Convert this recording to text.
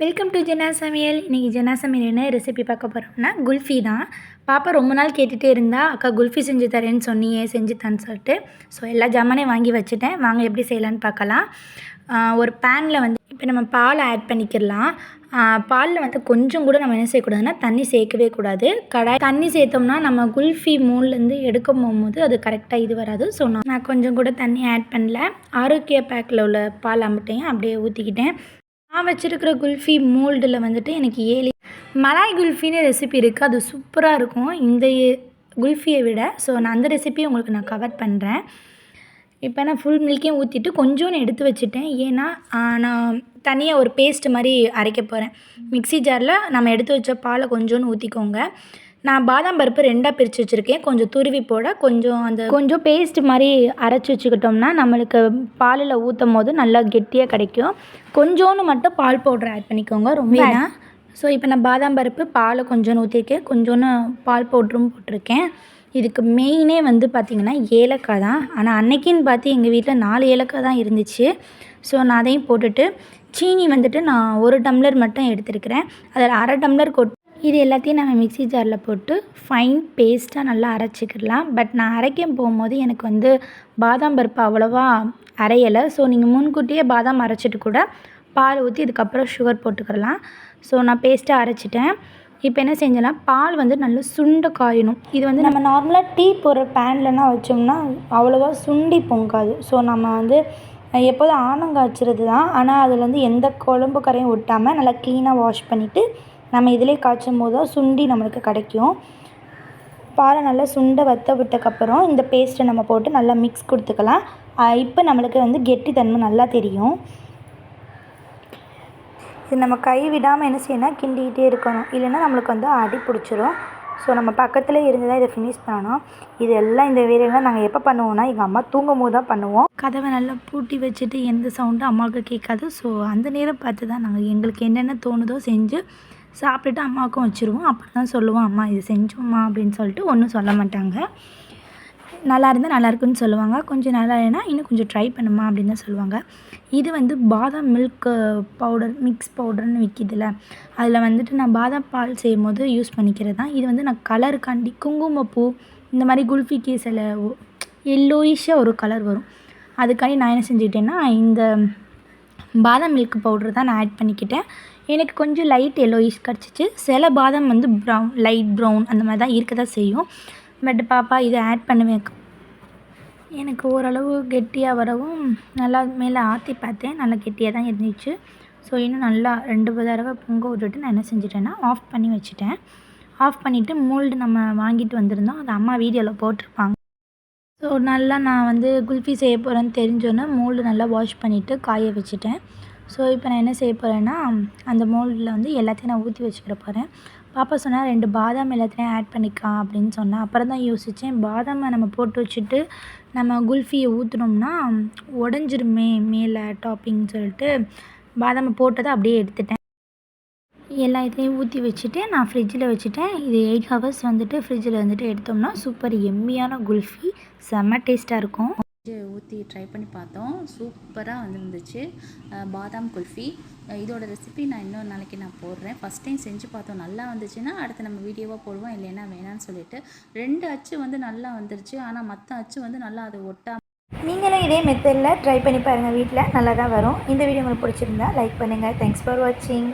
Welcome to Jena சமையல். இன்றைக்கி ஜெனா சமையல் என்ன ரெசிபி பார்க்க போகிறோம்னா குல்ஃபி தான். பாப்பா ரொம்ப நாள் கேட்டுகிட்டே இருந்தா, அக்கா குல்ஃபி செஞ்சு தரேன்னு சொன்னியே செஞ்சுத்தான்னு சொல்லிட்டு. ஸோ எல்லா ஜாமானையும் வாங்கி வச்சுட்டேன். வாங்க எப்படி செய்யலான்னு பார்க்கலாம். ஒரு பேனில் வந்து இப்போ நம்ம பால் ஆட் பண்ணிக்கிடலாம். பாலில் வந்து கொஞ்சம் கூட நம்ம என்ன செய்யக்கூடாதுன்னா தண்ணி சேர்க்கவே கூடாது. தண்ணி சேர்த்தோம்னா நம்ம குல்ஃபி மூல்லேருந்து எடுக்க போகும்போது அது கரெக்டாக இது வராது. ஸோ நான் கொஞ்சம் கூட தண்ணி ஆட் பண்ணல. ஆரோக்கிய பேக்கில் உள்ள பால் அம்பட்டையும் அப்படியே ஊற்றிக்கிட்டேன். நான் வச்சுருக்கிற குல்ஃபி மோல்டில் வந்துட்டு எனக்கு 7 மலாய் குல்ஃபின்னு ரெசிபி இருக்குது. அது சூப்பராக இருக்கும் இந்த குல்ஃபியை விட. ஸோ நான் அந்த ரெசிபியை உங்களுக்கு நான் கவர் பண்ணுறேன். இப்போ நான் ஃபுல் மில்க்கையும் ஊற்றிட்டு கொஞ்சோன்னு எடுத்து வச்சுட்டேன். ஏன்னா நான் தனியாக ஒரு பேஸ்ட் மாதிரி அரைக்க போகிறேன். மிக்ஸி ஜாரில் நம்ம எடுத்து வச்ச பாலை கொஞ்சோன்னு ஊற்றிக்கோங்க. நான் பாதாம் பருப்பு 2ஆக பிரித்து வச்சுருக்கேன். கொஞ்சம் துருவி போட கொஞ்சம் பேஸ்ட் மாதிரி அரைச்சி வச்சுக்கிட்டோம்னா நம்மளுக்கு பாலில் ஊற்றும் போது நல்லா கெட்டியாக கிடைக்கும். கொஞ்சோன்னு மட்டும் பால் பவுடர் ஆட் பண்ணிக்கோங்க, ரொம்ப வேணாம். ஸோ இப்போ நான் பாதாம் பருப்பு பாலை கொஞ்சோன்னு ஊற்றிருக்கேன், கொஞ்சோன்னு பால் பவுட்ரும் போட்டிருக்கேன். இதுக்கு மெயினே வந்து பார்த்திங்கன்னா ஏலக்காய் தான். ஆனால் அன்னைக்குன்னு பார்த்து எங்கள் வீட்டில் 4 ஏலக்காய் தான் இருந்துச்சு. ஸோ நான் அதையும் போட்டுட்டு சீனி வந்துட்டு நான் 1 டம்ளர் மட்டும் எடுத்துருக்கிறேன். அதில் 1/2 டம்ளர் இது எல்லாத்தையும் நம்ம மிக்ஸி ஜாரில் போட்டு ஃபைன் பேஸ்ட்டாக நல்லா அரைச்சிக்கிடலாம். பட் நான் அரைக்க போகும்போது எனக்கு வந்து பாதாம் பருப்பு அவ்வளோவா அரையலை. ஸோ நீங்கள் முன்கூட்டியே பாதாம் அரைச்சிட்டு கூட பால் ஊற்றி இதுக்கப்புறம் சுகர் போட்டுக்கிடலாம். ஸோ நான் பேஸ்ட்டாக அரைச்சிட்டேன். இப்போ என்ன செஞ்சேன்னா பால் வந்து நல்லா சுண்ட காயணும். இது வந்து நம்ம நார்மலாக டீ போடுற பேன்லலாம் வச்சோம்னா அவ்வளோவா சுண்டி பொங்காது. ஸோ நம்ம வந்து எப்போதும் ஆனங்காய்ச்சிறது தான். ஆனால் அதில் வந்து எந்த குழம்பு கரையும் ஒட்டாமல் நல்லா க்ளீனாக வாஷ் பண்ணிவிட்டு நம்ம இதிலே காய்ச்சும் போது தான் சுண்டி நம்மளுக்கு கிடைக்கும். பாலை நல்லா சுண்ட வற்ற விட்டக்கப்புறம் இந்த பேஸ்ட்டை நம்ம போட்டு நல்லா மிக்ஸ் கொடுத்துக்கலாம். இப்போ நம்மளுக்கு வந்து கெட்டித்தன்மை நல்லா தெரியும். இது நம்ம கை விடாமல் என்ன செய்யணும், கிண்டிக்கிட்டே இருக்கணும். இல்லைன்னா நம்மளுக்கு வந்து அடி பிடிச்சிரும். ஸோ நம்ம பக்கத்தில் இருந்து தான் இதை ஃபினிஷ் பண்ணணும். இது எல்லாம் இந்த வேலையெல்லாம் நாங்கள் எப்போ பண்ணுவோம்னா எங்கள் அம்மா தூங்கும் போது தான் பண்ணுவோம். கதவை நல்லா பூட்டி வச்சுட்டு எந்த சவுண்டும் அம்மாவுக்கு கேட்காது. ஸோ அந்த நேரம் பார்த்து தான் நாங்கள் எங்களுக்கு என்னென்ன தோணுதோ செஞ்சு சாப்பிட்டுட்டு அம்மாவுக்கும் வச்சுருவோம். அப்புறம் தான் சொல்லுவோம், அம்மா இது செஞ்சோம்மா அப்படின்னு சொல்லிட்டு ஒன்றும் சொல்ல மாட்டாங்க. நல்லா இருந்தால் நல்லாயிருக்குன்னு சொல்லுவாங்க. கொஞ்சம் நல்லா இல்லைன்னா இன்னும் கொஞ்சம் ட்ரை பண்ணுமா அப்படின்னு தான் சொல்லுவாங்க. இது வந்து பாதாம் மில்க் பவுடர் மிக்ஸ் பவுடர்னு விற்கிதுல, அதில் வந்துட்டு நான் பாதாம் பால் செய்யும் போது யூஸ் பண்ணிக்கிறது தான். இது வந்து நான் கலருக்காண்டி குங்குமப்பூ இந்த மாதிரி குல்ஃபிக்கு சில எல்லோயிஷாக ஒரு கலர் வரும். அதுக்காண்டி நான் என்ன செஞ்சுக்கிட்டேன்னா இந்த பாதாம் மில்க் பவுடர் தான் நான் ஆட் பண்ணிக்கிட்டேன். எனக்கு கொஞ்சம் லைட் எல்லோயிஷ் கிடச்சிச்சு. சில பாதாம் வந்து லைட் ப்ரௌன் அந்த மாதிரி தான் இருக்க தான் செய்யும். பட் பாப்பா இதை ஆட் பண்ணுவேன். எனக்கு ஓரளவு கெட்டியாக வரவும் நல்லா மேலே ஆற்றி பார்த்தேன். நல்லா கெட்டியாக தான் இருந்துச்சு. ஸோ இன்னும் நல்லா 2 தடவை பொங்க விட்டுட்டு நான் என்ன செஞ்சிட்டேன்னா ஆஃப் பண்ணி வச்சுட்டேன். ஆஃப் பண்ணிவிட்டு மோல்டு நம்ம வாங்கிட்டு வந்திருந்தோம். அது அம்மா வீடியோவில் போட்டிருப்பாங்க. ஸோ நல்லா நான் வந்து குல்ஃபி செய்ய போகிறேன்னு தெரிஞ்சோன்னே மோல்டு நல்லா வாஷ் பண்ணிவிட்டு காய வச்சுட்டேன். ஸோ இப்போ நான் என்ன செய்ய போகிறேன்னா அந்த மோல்டில் வந்து எல்லாத்தையும் நான் ஊற்றி வச்சுக்கிற போகிறேன். பாப்பா சொன்னால் 2 பாதாம் எல்லாத்தையும் ஆட் பண்ணிக்கலாம் அப்படின்னு சொன்னேன். அப்புறம் தான் யோசித்தேன், பாதாமை நம்ம போட்டு வச்சுட்டு நம்ம குல்ஃபியை ஊற்றினோம்னா உடஞ்சிருமே மேலே டாப்பிங்னு சொல்லிட்டு பாதாமை போட்டதை அப்படியே எடுத்துட்டேன். எல்லா இதையும் ஊற்றி வச்சுட்டு நான் ஃப்ரிட்ஜில் வச்சுட்டேன். இது 8 ஹவர்ஸ் வந்துட்டு ஃப்ரிட்ஜில் வந்துட்டு எடுத்தோம்னா சூப்பர் எம்மியான குல்ஃபி செம்ம டேஸ்ட்டாக இருக்கும். ஊற்றி ட்ரை பண்ணி பார்த்தோம். சூப்பராக வந்துருந்துச்சு பாதாம் குல்ஃபி. இதோட ரெசிபி நான் இன்னொரு நாளைக்கு நான் போடுறேன். ஃபஸ்ட் டைம் செஞ்சு பார்த்தோம், நல்லா வந்துச்சுன்னா அடுத்து நம்ம வீடியோவாக போடுவோம். இல்லைன்னா வேணான்னு சொல்லிட்டு 2 அச்சு வந்து நல்லா வந்துருச்சு. ஆனால் மற்ற அச்சு வந்து நல்லா அது ஒட்டாமல். நீங்களும் இதே மெத்தடில் ட்ரை பண்ணி பாருங்கள். வீட்டில் நல்லா தான் வரும். இந்த வீடியோ உங்களுக்கு பிடிச்சிருந்தா லைக் பண்ணுங்கள். தேங்க்ஸ் ஃபார் வாட்சிங்.